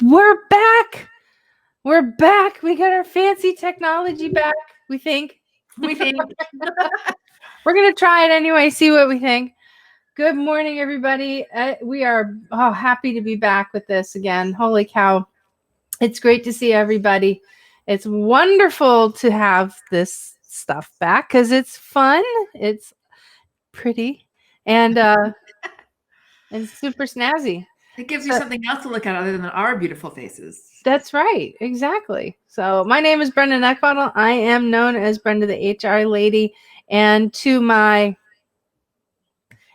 We're back. We're back. We got our fancy technology back. We think. We think. We're going to try it anyway, see what we think. Good morning, everybody. We are happy to be back with this again. Holy cow. It's great to see everybody. It's wonderful to have this stuff back because it's fun. It's pretty and super snazzy. It gives you something else to look at other than our beautiful faces. That's right. Exactly. So my name is Brenda Neckbottle. I am known as Brenda the HR lady. And to my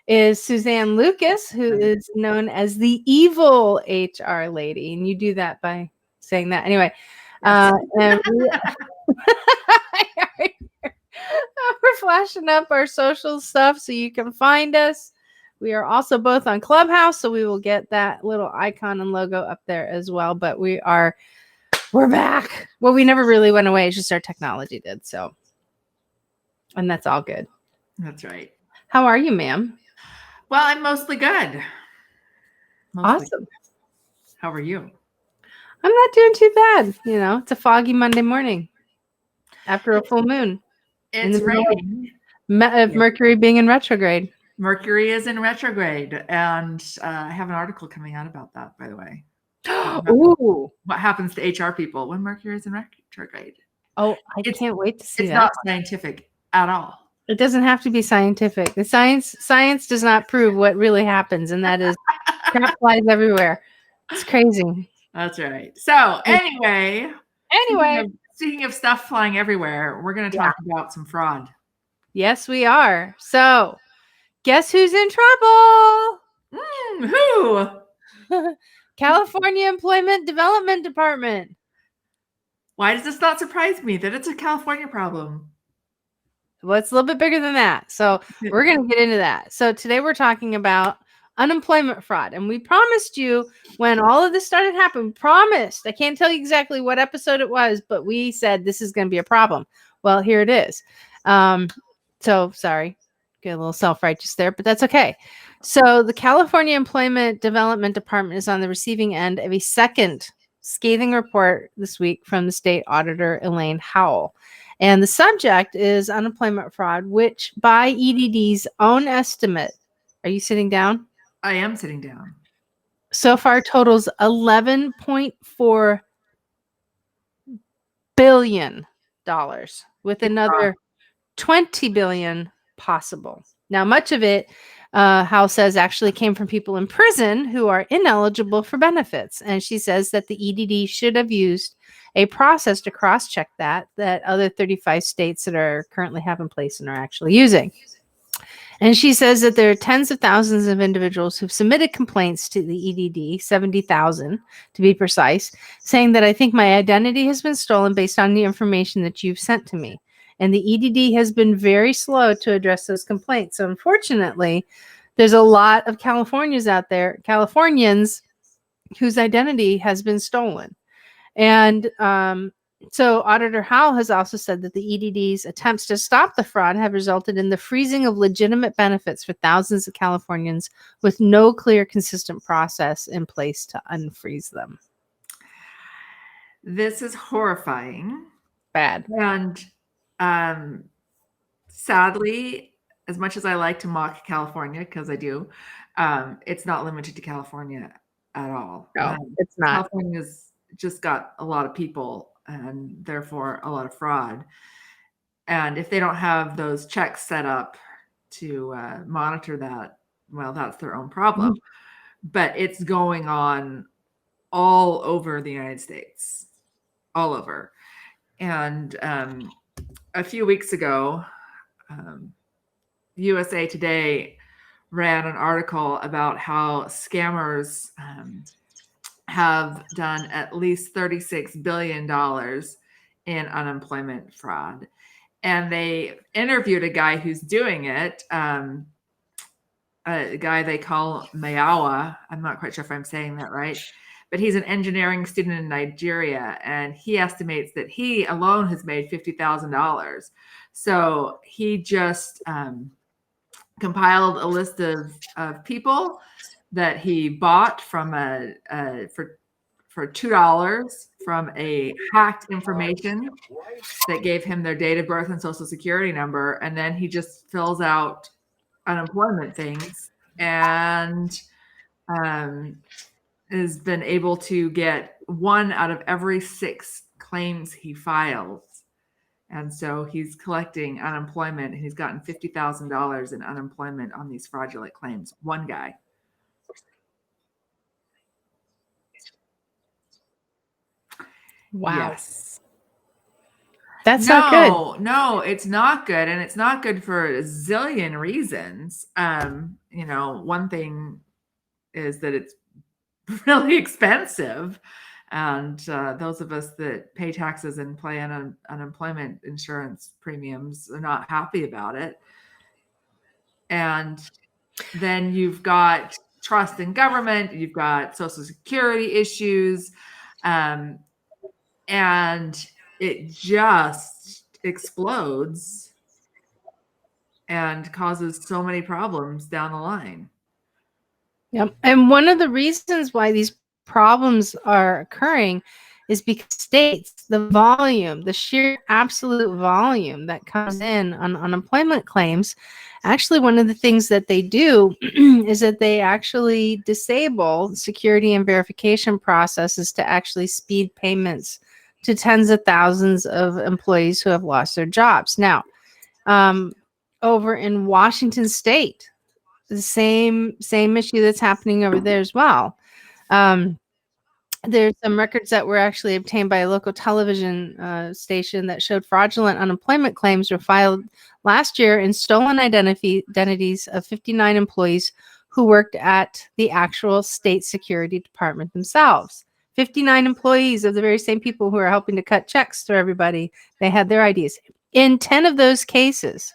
is Suzanne Lucas, who is known as the evil HR lady. And you do that by saying that. Anyway. Yes. And we're flashing up our social stuff so you can find us. We are also both on Clubhouse, so we will get that little icon and logo up there as well. But we're back. Well, we never really went away. It's just our technology did. So, and that's all good. That's right. How are you, ma'am? Well, I'm mostly good. Awesome. How are you? I'm not doing too bad. You know, it's a foggy Monday morning after a full moon. It's raining. Mercury being in retrograde. Mercury is in retrograde, and I have an article coming out about that, by the way. Ooh. What happens to HR people when Mercury is in retrograde? Oh, I can't wait to see that. It's not scientific at all. It doesn't have to be scientific. The science does not prove what really happens, and that is crap flies everywhere. It's crazy. That's right. So anyway, speaking of stuff flying everywhere, we're going to talk about some fraud. Yes, we are. So guess who's in trouble? Who? California Employment Development Department. Why does this not surprise me that it's a California problem? Well, it's a little bit bigger than that. So we're going to get into that. So today we're talking about unemployment fraud. And we promised you when all of this started happening, we promised. I can't tell you exactly what episode it was, but we said this is going to be a problem. Well, here it is. So sorry, get a little self-righteous there, but that's okay. So the California Employment Development Department is on the receiving end of a second scathing report this week from the state auditor, Elaine Howell. And the subject is unemployment fraud, which by EDD's own estimate, are you sitting down? I am sitting down. So far totals $11.4 billion with another $20 billion possible. Now, much of it, Howell says, actually came from people in prison who are ineligible for benefits. And she says that the EDD should have used a process to cross-check that other 35 states that are currently have in place and are actually using. And she says that there are tens of thousands of individuals who've submitted complaints to the EDD, 70,000 to be precise, saying that I think my identity has been stolen based on the information that you've sent to me. And the EDD has been very slow to address those complaints. So unfortunately, there's a lot of Californians out there, Californians whose identity has been stolen. And so Auditor Howell has also said that the EDD's attempts to stop the fraud have resulted in the freezing of legitimate benefits for thousands of Californians with no clear, consistent process in place to unfreeze them. This is horrifying. Bad. And sadly, as much as I like to mock California, because I do, it's not limited to California at all. No, it's not. California's just got a lot of people and therefore a lot of fraud. And if they don't have those checks set up to monitor that, well, that's their own problem. Mm-hmm. But it's going on all over the United States, all over. And a few weeks ago, USA Today ran an article about how scammers have done at least $36 billion in unemployment fraud. And they interviewed a guy who's doing it, a guy they call Mayawa. I'm not quite sure if I'm saying that right, but he's an engineering student in Nigeria, and he estimates that he alone has made $50,000. So he just compiled a list of people that he bought from for $2 from a hacked information that gave him their date of birth and social security number. And then he just fills out unemployment things and has been able to get 1 out of every 6 claims he files. And so he's collecting unemployment. He's gotten $50,000 in unemployment on these fraudulent claims. One guy. Wow. Yes. That's not good. No, it's not good. And it's not good for a zillion reasons. One thing is that it's really expensive. And those of us that pay taxes and pay unemployment insurance premiums are not happy about it. And then you've got trust in government, you've got social security issues, and it just explodes and causes so many problems down the line. Yep. And one of the reasons why these problems are occurring is because states, the volume, the sheer absolute volume that comes in on unemployment claims, actually one of the things that they do is that they actually disable security and verification processes to actually speed payments to tens of thousands of employees who have lost their jobs. Now, over in Washington State, the same issue that's happening over there as well. There's some records that were actually obtained by a local television station that showed fraudulent unemployment claims were filed last year in stolen identities of 59 employees who worked at the actual state security department themselves. 59 employees of the very same people who are helping to cut checks to everybody, they had their IDs. In 10 of those cases,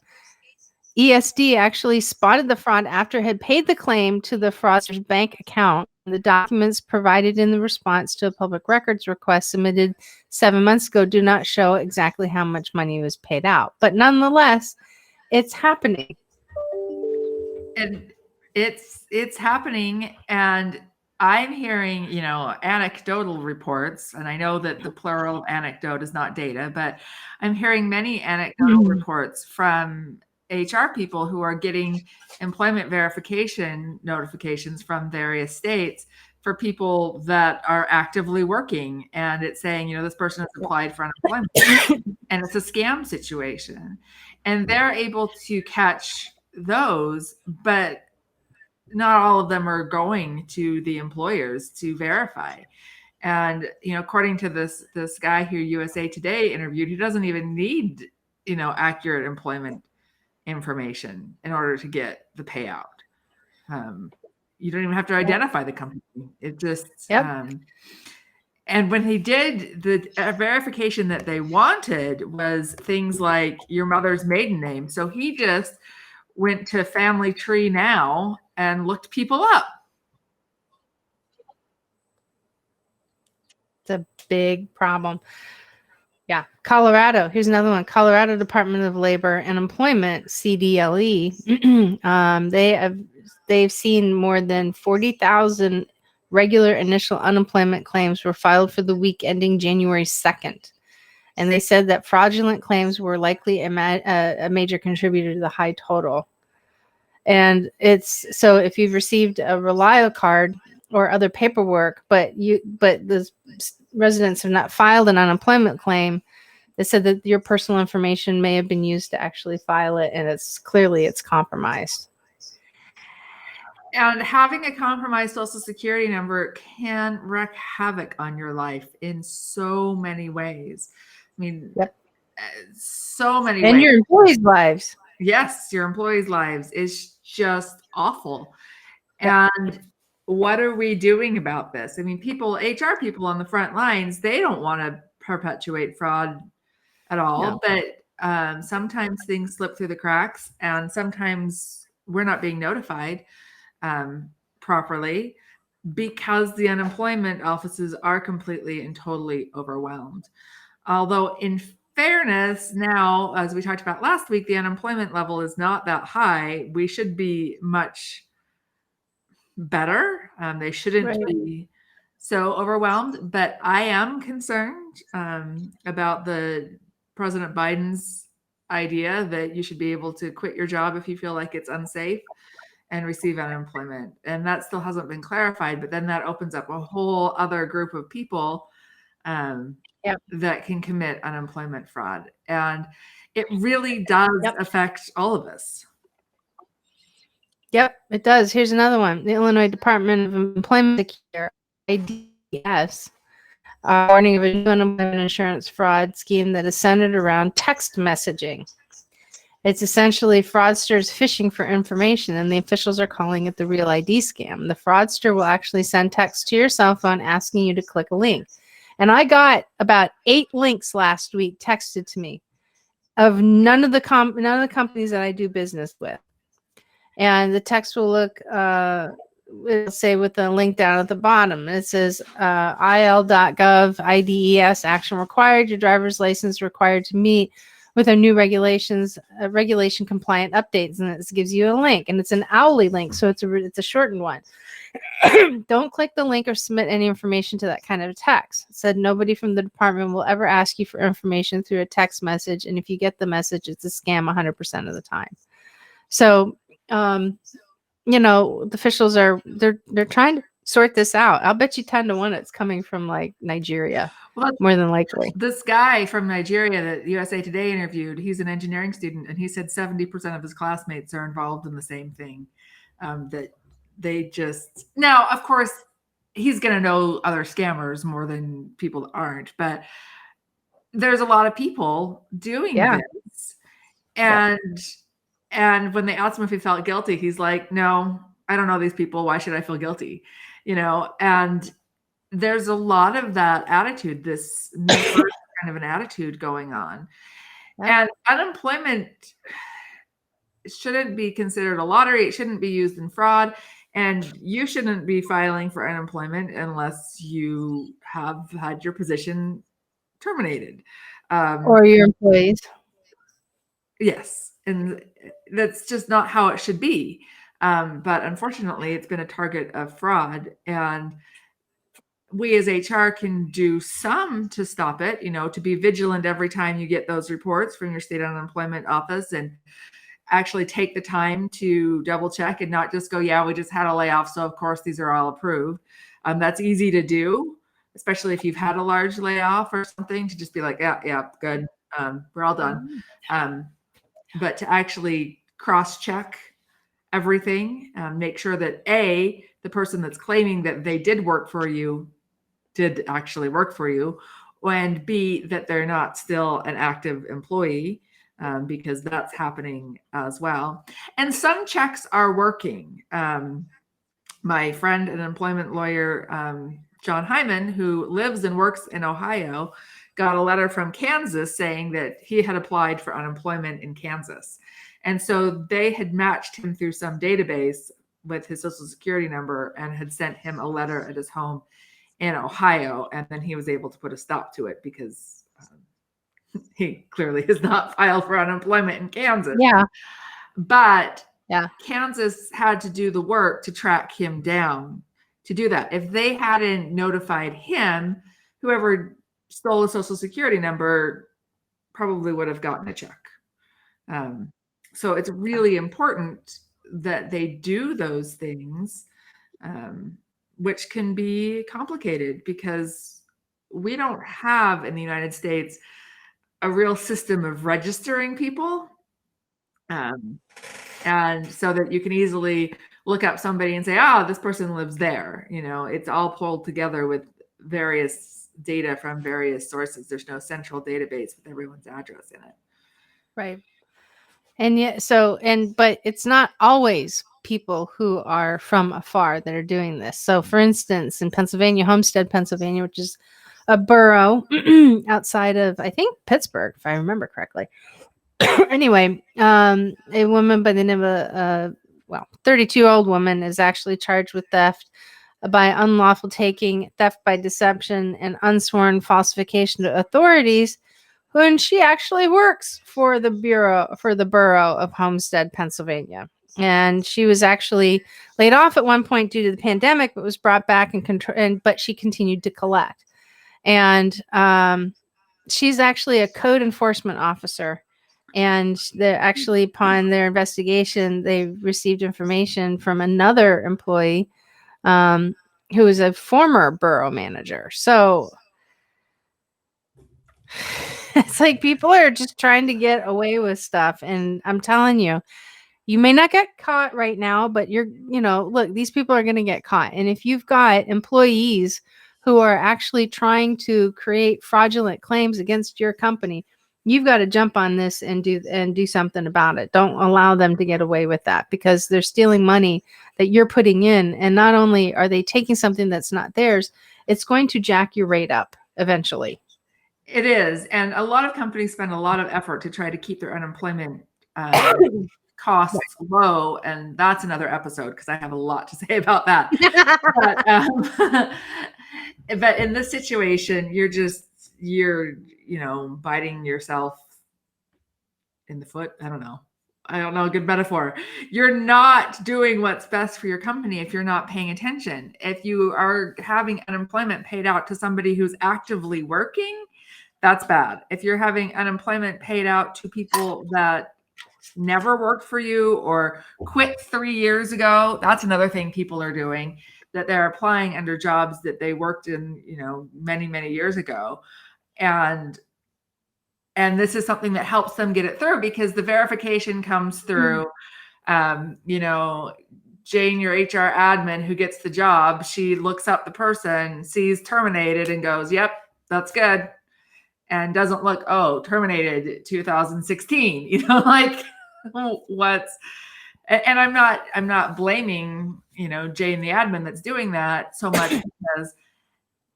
ESD actually spotted the fraud after it had paid the claim to the fraudster's bank account. The documents provided in the response to a public records request submitted 7 months ago do not show exactly how much money was paid out. But nonetheless, it's happening. And it's happening. And I'm hearing, anecdotal reports, and I know that the plural of anecdote is not data, but I'm hearing many anecdotal reports from HR people who are getting employment verification notifications from various states for people that are actively working. And it's saying, this person has applied for unemployment and it's a scam situation. And they're able to catch those, but not all of them are going to the employers to verify. And, according to this guy who USA Today interviewed, he doesn't even need, accurate employment information in order to get the payout. You don't even have to identify the company. It just, and when he did, the verification that they wanted was things like your mother's maiden name. So he just went to Family Tree Now and looked people up. It's a big problem. Yeah. Colorado. Here's another one. Colorado Department of Labor and Employment, CDLE. They've seen more than 40,000 regular initial unemployment claims were filed for the week ending January 2nd. And they said that fraudulent claims were likely a major contributor to the high total. And it's so if you've received a Relio card or other paperwork, but the residents have not filed an unemployment claim, they said that your personal information may have been used to actually file it, and it's compromised. And having a compromised social security number can wreak havoc on your life in so many ways. I mean, so many ways. And your employees' lives. Yes, your employees' lives is just awful. And what are we doing about this? I mean, HR people on the front lines, they don't want to perpetuate fraud at all, but sometimes things slip through the cracks, and sometimes we're not being notified properly because the unemployment offices are completely and totally overwhelmed. Although in fairness, now, as we talked about last week, the unemployment level is not that high. We should be much better. They shouldn't be so overwhelmed, but I am concerned about the President Biden's idea that you should be able to quit your job if you feel like it's unsafe and receive unemployment. And that still hasn't been clarified, but then that opens up a whole other group of people that can commit unemployment fraud. And it really does affect all of us. Yep, it does. Here's another one. The Illinois Department of Employment Security, IDS, warning of a new unemployment insurance fraud scheme that is centered around text messaging. It's essentially fraudsters fishing for information, and the officials are calling it the Real ID scam. The fraudster will actually send text to your cell phone asking you to click a link. And I got about 8 links last week texted to me of none of the companies that I do business with. And the text will look, it'll say with the link down at the bottom. It says il.gov IDES action required. Your driver's license required to meet with our new regulations, regulation compliant updates, and it gives you a link, and it's an hourly link, so it's a shortened one. Don't click the link or submit any information to that kind of text. It said nobody from the department will ever ask you for information through a text message, and if you get the message, it's a scam 100% of the time. So, the officials are they're trying to sort this out. I'll bet you 10-1 it's coming from like Nigeria. Well, more than likely. This guy from Nigeria that USA Today interviewed, he's an engineering student, and he said 70% of his classmates are involved in the same thing. That they just now, of course, he's going to know other scammers more than people that aren't, but there's a lot of people doing this. And when they asked him if he felt guilty, he's like, no, I don't know these people. Why should I feel guilty? And there's a lot of that attitude, this kind of an attitude going on. And unemployment shouldn't be considered a lottery. It shouldn't be used in fraud. And you shouldn't be filing for unemployment unless you have had your position terminated. Or your employees. Yes. And that's just not how it should be. But unfortunately, it's been a target of fraud. And we as HR can do some to stop it, to be vigilant every time you get those reports from your state unemployment office and actually take the time to double check and not just go, yeah, we just had a layoff, so of course these are all approved. That's easy to do, especially if you've had a large layoff or something, to just be like, yeah, good. We're all done. But to actually cross-check everything, make sure that A, the person that's claiming that they did work for you did actually work for you, and B, that they're not still an active employee, because that's happening as well. And some checks are working. My friend, an employment lawyer, John Hyman, who lives and works in Ohio, got a letter from Kansas saying that he had applied for unemployment in Kansas. And so they had matched him through some database with his social security number and had sent him a letter at his home in Ohio. And then he was able to put a stop to it because he clearly has not filed for unemployment in Kansas. Yeah. But Kansas had to do the work to track him down to do that. If they hadn't notified him, whoever stole a social security number probably would have gotten a check. So it's really important that they do those things, which can be complicated because we don't have in the United States a real system of registering people. And so that you can easily look up somebody and say, this person lives there. It's all pulled together with various data from various sources. There's no central database with everyone's address in it. Right. And but it's not always people who are from afar that are doing this. So for instance, in Pennsylvania, Homestead, Pennsylvania, which is a borough outside of, I think, Pittsburgh, if I remember correctly. Anyway, a woman by the name of 32-year-old woman is actually charged with theft by unlawful taking, theft by deception, and unsworn falsification to authorities, when she actually works for the borough of Homestead, Pennsylvania. and she was actually laid off at one point due to the pandemic, but was brought back and but she continued to collect. And she's actually a code enforcement officer. And they're actually, upon their investigation, they received information from another employee who was a former borough manager. So it's like people are just trying to get away with stuff. And I'm telling you, you may not get caught right now, but look, these people are going to get caught. And if you've got employees who are actually trying to create fraudulent claims against your company, you've got to jump on this and do something about it. Don't allow them to get away with that, because they're stealing money that you're putting in. And not only are they taking something that's not theirs, it's going to jack your rate up eventually. It is. And a lot of companies spend a lot of effort to try to keep their unemployment costs low. And that's another episode, because I have a lot to say about that. But in this situation, you're biting yourself in the foot. I don't know a good metaphor. You're not doing what's best for your company if you're not paying attention. If you are having unemployment paid out to somebody who's actively working, that's bad. If you're having unemployment paid out to people that never worked for you or quit 3 years ago, that's another thing people are doing, that they're applying under jobs that they worked in, many, many years ago. And this is something that helps them get it through, because the verification comes through, Jane, your HR admin who gets the job, she looks up the person, sees terminated, and goes, yep, that's good. And doesn't look, terminated 2016, like what's, and I'm not blaming, Jane, the admin, that's doing that so much, because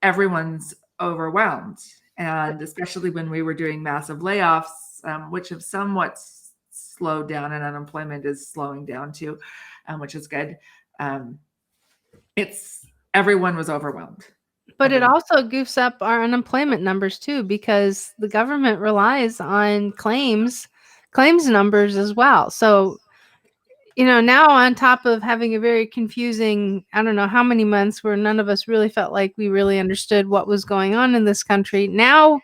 everyone's overwhelmed. And especially when we were doing massive layoffs, which have somewhat slowed down, and unemployment is slowing down too, which is good. Everyone was overwhelmed. But it also goofs up our unemployment numbers too, because the government relies on claims numbers as well. So, now on top of having a very confusing, I don't know how many months where none of us really felt like we really understood what was going on in this country, now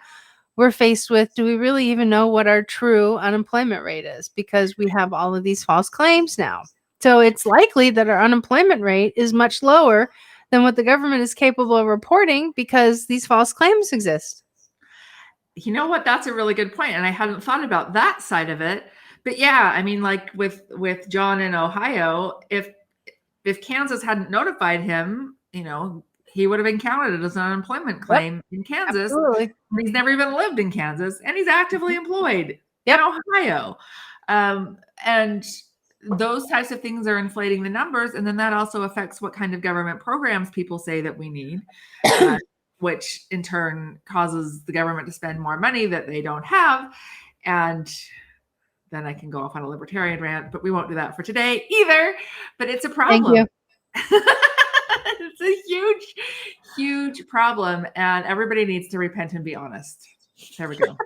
we're faced with, do we really even know what our true unemployment rate is? Because we have all of these false claims now. So it's likely that our unemployment rate is much lower than what the government is capable of reporting, because these false claims exist. You know what? That's a really good point. And I hadn't thought about that side of it. But yeah, I mean, like with John in Ohio, if Kansas hadn't notified him, he would have been counted as an unemployment claim in Kansas. Absolutely. He's never even lived in Kansas, and he's actively employed in Ohio. And those types of things are inflating the numbers. And then that also affects what kind of government programs people say that we need, which in turn causes the government to spend more money that they don't have. And then I can go off on a libertarian rant, but we won't do that for today either. But it's a problem. Thank you. It's a huge, huge problem. And everybody needs to repent and be honest. There we go.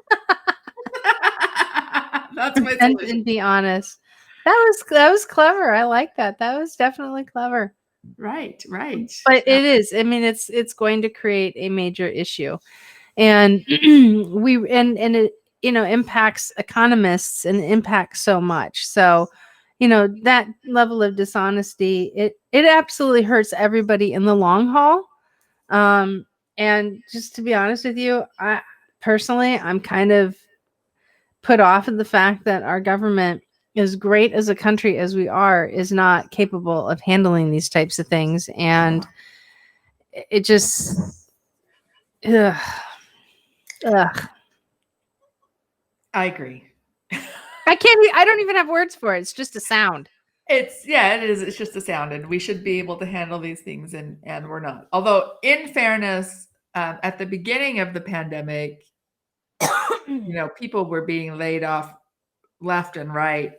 That's my solution. And be honest. That was clever. I like that. That was definitely clever. Right. But it is. I mean, it's going to create a major issue, and it impacts economists and impacts so much. So, that level of dishonesty, it absolutely hurts everybody in the long haul. And just to be honest with you, I'm kind of put off of the fact that our government, as great as a country as we are, is not capable of handling these types of things. And it just, ugh. I agree. I don't even have words for it. It's just a sound. It is. It's just a sound, and we should be able to handle these things, and we're not. Although, in fairness, at the beginning of the pandemic, people were being laid off left and right,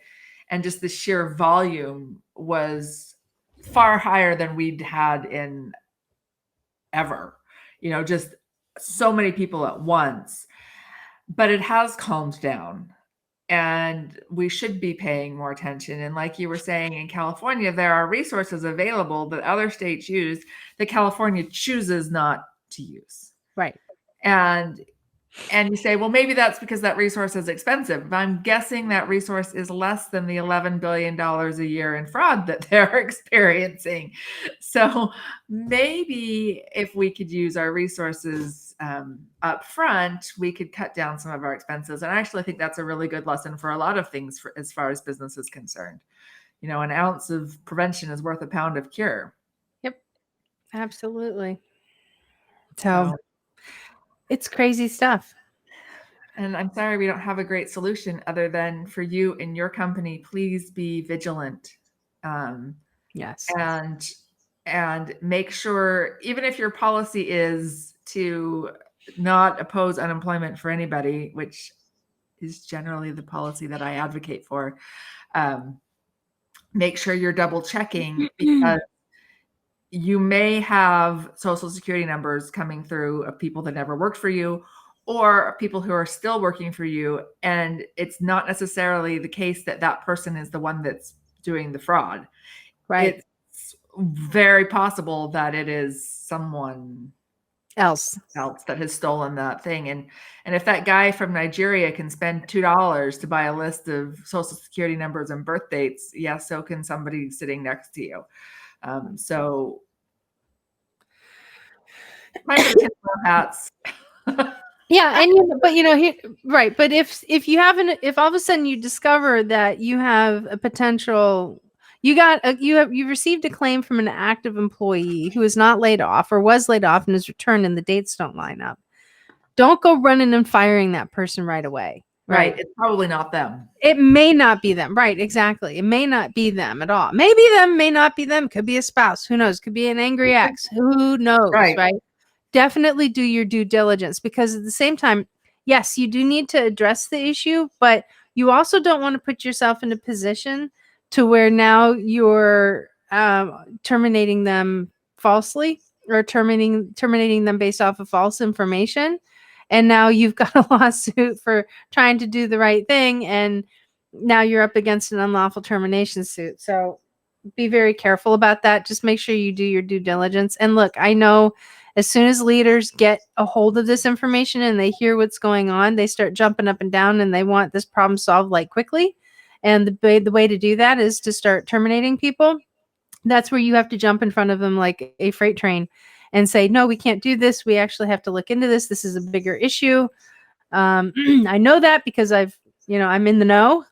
and just the sheer volume was far higher than we'd had in ever. Just so many people at once. But it has calmed down. and we should be paying more attention. And like you were saying, in California, there are resources available that other states use that California chooses not to use. Right. And you say, well, maybe that's because that resource is expensive. But I'm guessing that resource is less than the $11 billion a year in fraud that they're experiencing. So maybe if we could use our resources up front, we could cut down some of our expenses. And I actually think that's a really good lesson for a lot of things as far as business is concerned. You know, an ounce of prevention is worth a pound of cure. Yep. Absolutely. So it's crazy stuff. And I'm sorry we don't have a great solution other than for you and your company, please be vigilant. Yes. And make sure, even if your policy is to not oppose unemployment for anybody, which is generally the policy that I advocate for, make sure you're double checking, because you may have social security numbers coming through of people that never worked for you, or people who are still working for you. And it's not necessarily the case that that person is the one that's doing the fraud. Right. It's very possible that it is someone Else that has stolen that thing. And if that guy from Nigeria can spend $2 to buy a list of social security numbers and birth dates, yeah, so can somebody sitting next to you. So time for the tinfoil hats. Yeah, and but right. But if you haven't, if all of a sudden you discover that you have a potential, you received a claim from an active employee who is not laid off or was laid off and is returned and the dates don't line up, don't go running and firing that person right away. Right. It's probably not them. It may not be them. Right. Exactly. It may not be them at all. Maybe them, may not be them. Could be a spouse. Who knows? Could be an angry ex. Who knows? Right. Definitely do your due diligence, because at the same time, yes, you do need to address the issue, but you also don't want to put yourself in a position to where now you're terminating them falsely, or terminating them based off of false information. And now you've got a lawsuit for trying to do the right thing, and now you're up against an unlawful termination suit. So be very careful about that. Just make sure you do your due diligence. And look, I know as soon as leaders get a hold of this information and they hear what's going on, they start jumping up and down and they want this problem solved like quickly. And the way to do that is to start terminating people. That's where you have to jump in front of them like a freight train and say, no, we can't do this. We actually have to look into this. This is a bigger issue. I know that because I'm in the know.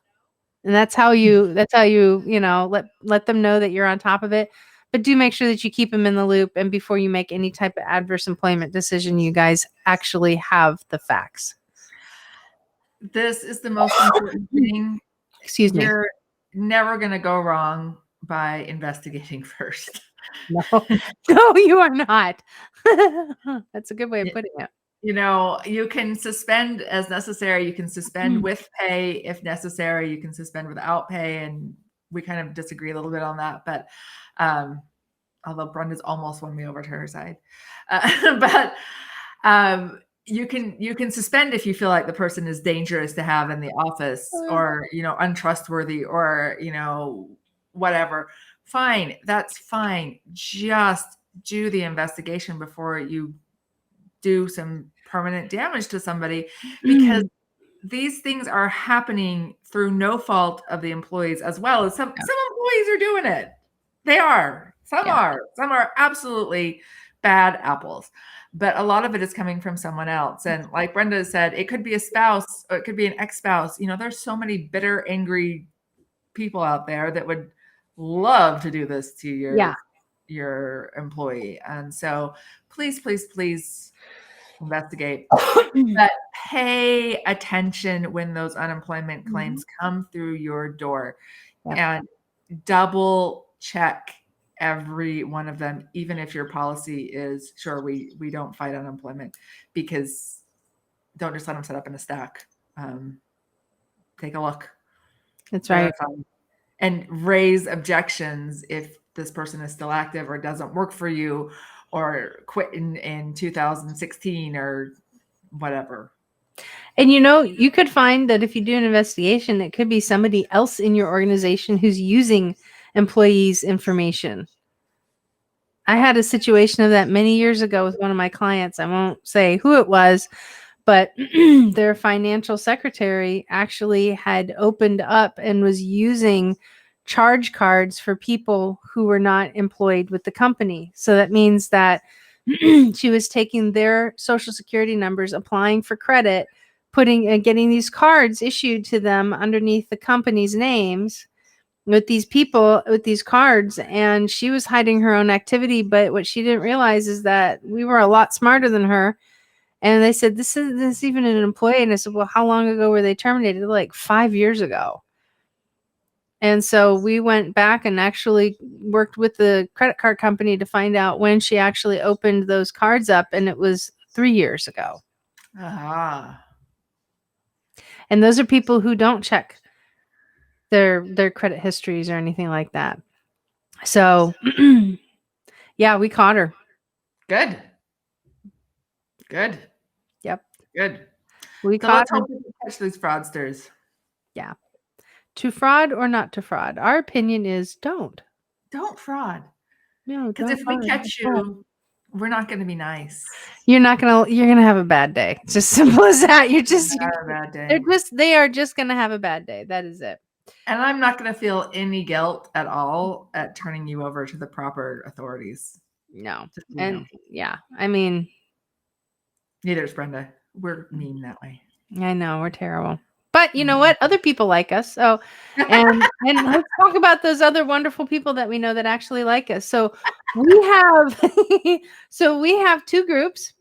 And that's how you let them know that you're on top of it. But do make sure that you keep them in the loop. And before you make any type of adverse employment decision, you guys actually have the facts. This is the most important thing. Excuse me. You're never going to go wrong by investigating first. No, you are not. That's a good way of putting it. You can suspend as necessary. You can suspend with pay if necessary. You can suspend without pay. And we kind of disagree a little bit on that. But although Brenda's almost won me over to her side. But you can suspend if you feel like the person is dangerous to have in the office, or, untrustworthy, or, whatever. Fine. That's fine. Just do the investigation before you do some permanent damage to somebody, because these things are happening through no fault of the employees, as well as some employees are doing it. They are. Some are absolutely bad apples, but a lot of it is coming from someone else. And like Brenda said, it could be a spouse, or it could be an ex-spouse. There's so many bitter, angry people out there that would love to do this to your employee. And so please investigate, but pay attention when those unemployment claims come through your door, and double check every one of them, even if your policy is, sure, we don't fight unemployment, because don't just let them set up in a stack. Take a look. That's right. And raise objections if this person is still active or doesn't work for you, or quit in 2016 or whatever. And you could find that if you do an investigation, it could be somebody else in your organization who's using employees' information. I had a situation of that many years ago with one of my clients. I won't say who it was, but their financial secretary actually had opened up and was using charge cards for people who were not employed with the company. So that means that she was taking their social security numbers, applying for credit, putting and getting these cards issued to them underneath the company's names with these people with these cards, and she was hiding her own activity. But what she didn't realize is that we were a lot smarter than her. And they said, this is even an employee. And I said, well, how long ago were they terminated? Like 5 years ago. And so we went back and actually worked with the credit card company to find out when she actually opened those cards up. And it was 3 years ago. Ah. And those are people who don't check their credit histories or anything like that. So yeah, we caught her. Good. Yep. Good. We So caught let's her. hope we can catch these fraudsters. Yeah. To fraud or not to fraud? Our opinion is don't. Don't fraud. No, Because if we catch you, we're not going to be nice. You're gonna have a bad day. It's just simple as that. You're just Have a bad day. they are just gonna have a bad day. That is it. And I'm not going to feel any guilt at all at turning you over to the proper authorities. No. Just, And yeah, I mean, neither is Brenda. We're mean that way. I know we're terrible. But you know what? Other people like us. So and let's talk about those other wonderful people that we know that actually like us. So we have two groups.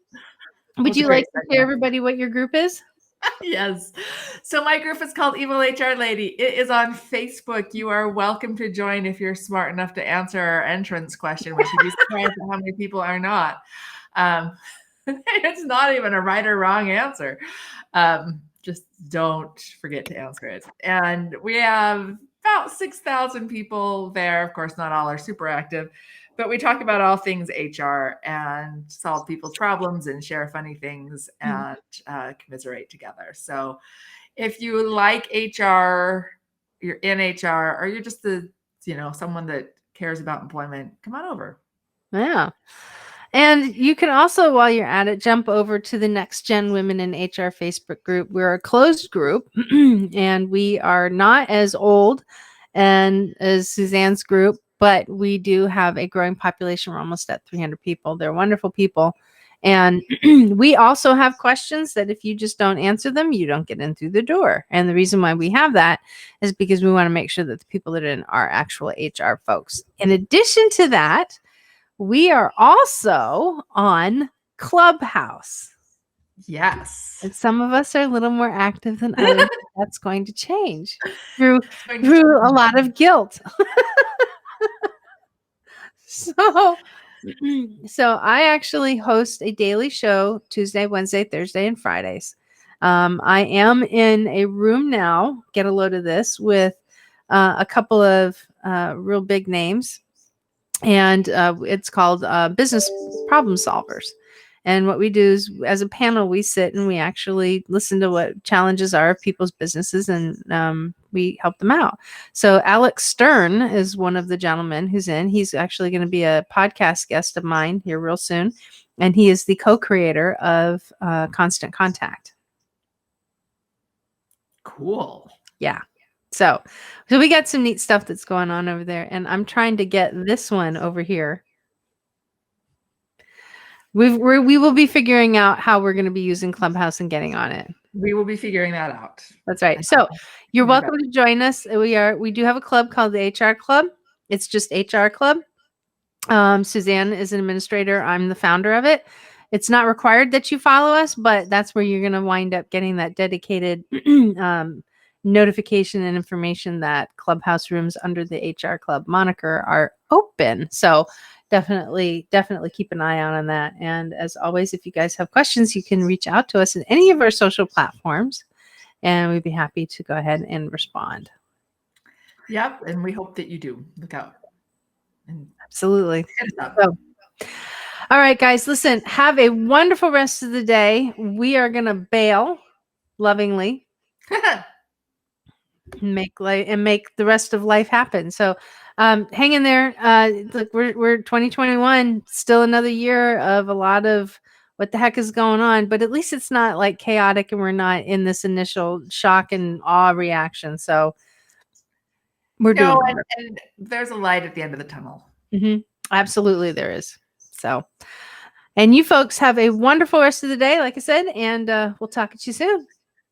Would you like to share everybody what your group is? Yes. So my group is called Evil HR Lady. It is on Facebook. You are welcome to join if you're smart enough to answer our entrance question, which you'd be surprised at how many people are not. It's not even a right or wrong answer. Just don't forget to answer it. And we have about 6,000 people there. Of course, not all are super active, but we talk about all things HR and solve people's problems and share funny things and commiserate together. So if you like HR, you're in HR, or you're just someone that cares about employment, come on over. Yeah. And you can also, while you're at it, jump over to the Next Gen Women in HR Facebook group. We're a closed group, and we are not as old and as Suzanne's group, but we do have a growing population. We're almost at 300 people. They're wonderful people. And we also have questions that if you just don't answer them, you don't get in through the door. And the reason why we have that is because we want to make sure that the people that are in are actual HR folks. In addition to that, we are also on Clubhouse. Yes. And some of us are a little more active than others. That's going to change through a lot of guilt. So I actually host a daily show Tuesday, Wednesday, Thursday, and Fridays. I am in a room now, get a load of this, with a couple of real big names. And it's called Business Problem Solvers. And what we do is, as a panel, we sit and we actually listen to what challenges are of people's businesses, and we help them out. So Alex Stern is one of the gentlemen who's in. He's actually going to be a podcast guest of mine here real soon. And he is the co-creator of Constant Contact. Cool. Yeah. So we got some neat stuff that's going on over there, and I'm trying to get this one over here. We will be figuring out how we're going to be using Clubhouse and getting on it. We will be figuring that out. That's right. So you're welcome to join us. We do have a club called the HR Club. It's just HR Club. Suzanne is an administrator. I'm the founder of it. It's not required that you follow us, but that's where you're going to wind up getting that dedicated notification and information that Clubhouse rooms under the HR Club moniker are open. So definitely keep an eye out on that. And as always, if you guys have questions, you can reach out to us in any of our social platforms, and we'd be happy to go ahead and respond. Yep. And we hope that you do. Look out. Absolutely. So, all right, guys, listen, have a wonderful rest of the day. We are going to bail lovingly, make the rest of life happen. So hang in there. Look, we're 2021, still another year of a lot of what the heck is going on, but at least it's not like chaotic and we're not in this initial shock and awe reaction. So we're doing all right. and there's a light at the end of the tunnel. Absolutely there is. So, and you folks have a wonderful rest of the day, like I said, and we'll talk to you soon.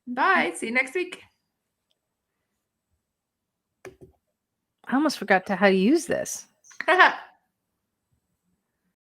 Bye. See you next week. I almost forgot how to use this.